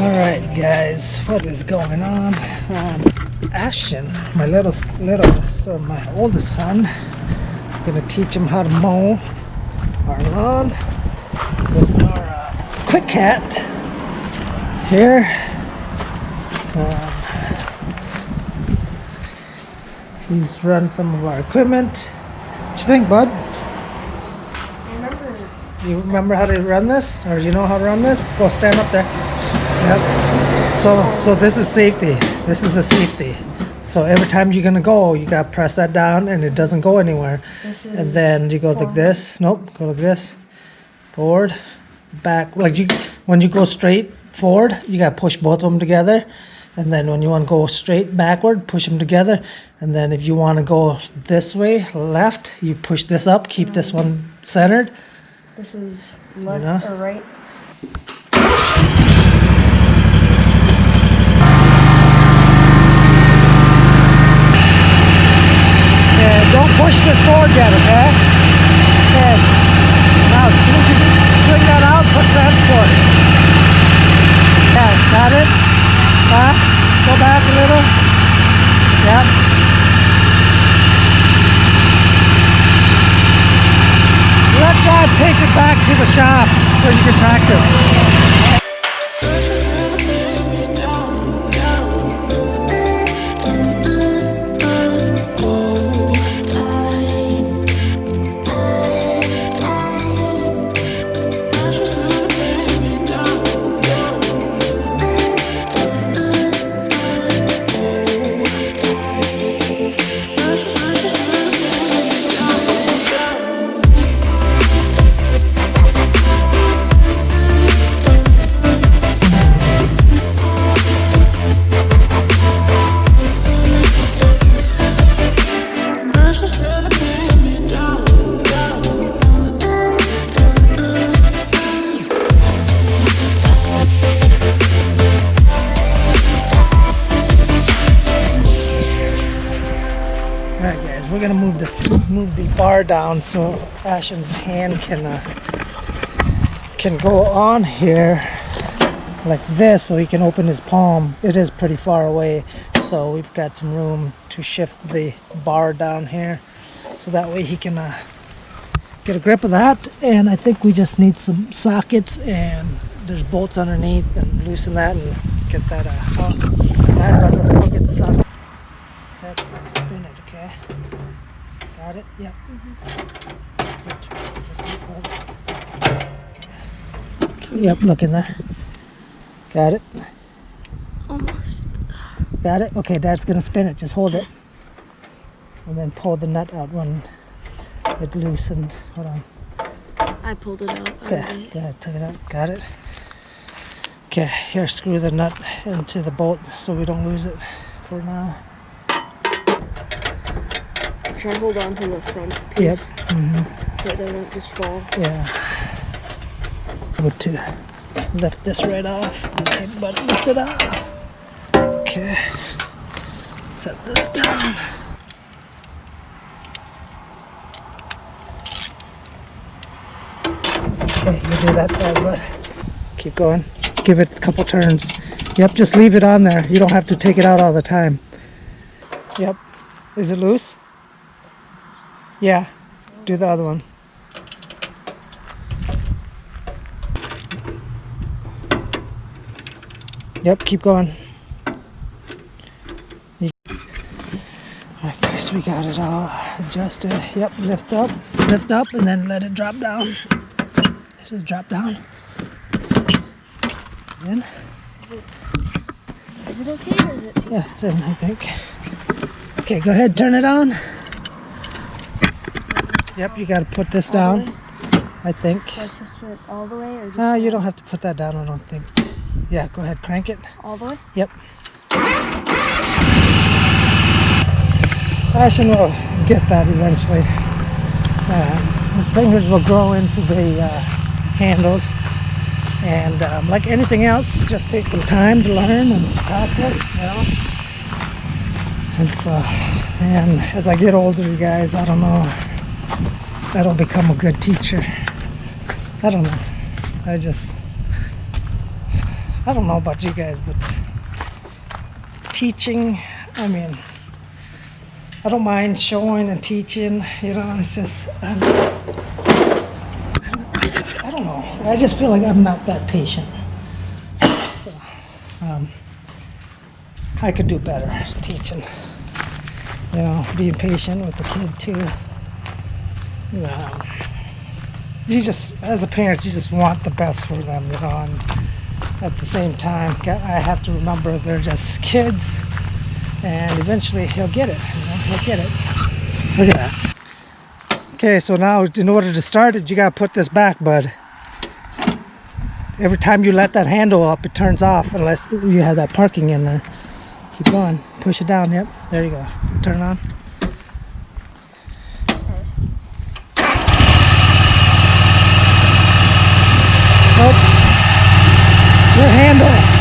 Alright guys, what is going on? Ashton, my my oldest son, I'm gonna teach him how to mow our lawn with our quick cat here. He's run some of our equipment. What you think, bud? You remember how to run this? Or you know how to run this? Go stand up there. Yep. So this is safety. This is a safety. So every time you're gonna go, you gotta press that down and it doesn't go anywhere. And then you go like this. Nope, go like this. Forward, back. Like when you go straight forward, you gotta push both of them together. And then when you want to go straight backward, push them together. And then if you want to go this way, left, you push this up, keep this one centered. This is left or right? Okay, don't push this forward yet, okay? Okay. Now, as soon as you swing that out, put transport. Yeah, got it? Back. Go back a little. Yep. Let Dad take it back to the shop so you can practice. We're gonna move the bar down so Ashton's hand can go on here like this, so he can open his palm. It is pretty far away, so we've got some room to shift the bar down here, so that way he can get a grip of that. And I think we just need some sockets, and there's bolts underneath, and loosen that and get that out. But let's go get the socket. That's gonna spin it, okay? Got it? Yep. That's it. Just hold it. Okay. Yep, look in there. Got it? Almost. Got it? Okay, Dad's gonna spin it. Just hold it. And then pull the nut out when it loosens. Hold on. I pulled it out. Okay, go ahead, take it out. Got it? Okay, here, screw the nut into the bolt so we don't lose it for now. Try to hold on to the front piece. Yep. So it doesn't just fall. Yeah. Good to lift this right off. Okay, but lift it off. Okay. Set this down. Okay, you do that side, bud. Keep going. Give it a couple turns. Yep, just leave it on there. You don't have to take it out all the time. Yep. Is it loose? Yeah. Do the other one. Yep, keep going. Alright guys, we got it all adjusted. Yep, lift up, and then let it drop down. This is drop down. In. Is it okay or is it too? Yeah, it's in, I think. Okay, go ahead, turn it on. Yep, you gotta put this down, I think. Do I twist it all the way or just You don't have to put that down, I don't think. Yeah, go ahead, crank it. all the way? Yep. Ashton will get that eventually. His fingers will grow into the handles. And like anything else, just take some time to learn and practice, you know. And as I get older, you guys, I don't know, I don't become a good teacher. I don't know. I don't know about you guys, but teaching, I mean, I don't mind showing and teaching, you know, it's just, I don't know. I just feel like I'm not that patient. So, I could do better teaching, you know, being patient with the kid too. You just, as a parent, you just want the best for them, you know, and at the same time, I have to remember they're just kids, and eventually he'll get it, you know, he'll get it. Look at that. Okay, so now in order to start it, you gotta put this back, bud. Every time you let that handle up, it turns off unless you have that parking in there. Keep going, push it down, yep, there you go. Turn it on. Nope. Your handle.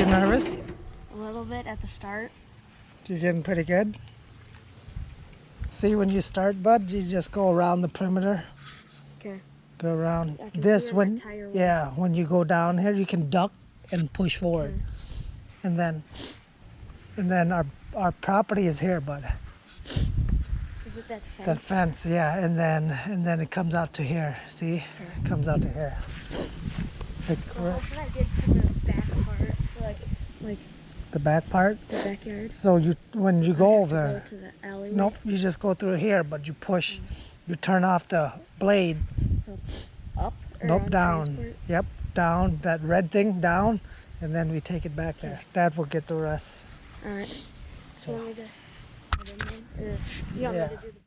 Nervous? A little bit at the start. You're getting pretty good. See, when you start, bud, you just go around the perimeter. Okay. Go around. I can This see where my when, tire was. yeah, when you go down here, you can duck and push forward, and then our property is here, bud. Is it that fence? That fence, yeah, and then it comes out to here. See, it comes out to here. Like, So how should I get to the back part? So like the back part. the backyard? So when you go over Go there, to the alleyway? nope, you just go through here, but you push, you turn off the blade. So it's up or Nope, on down. transport? Yep, down. That red thing down, and then we take it back there. Dad will get the rest. Alright. So So you want me to put it in? Or you want Yeah. me to do the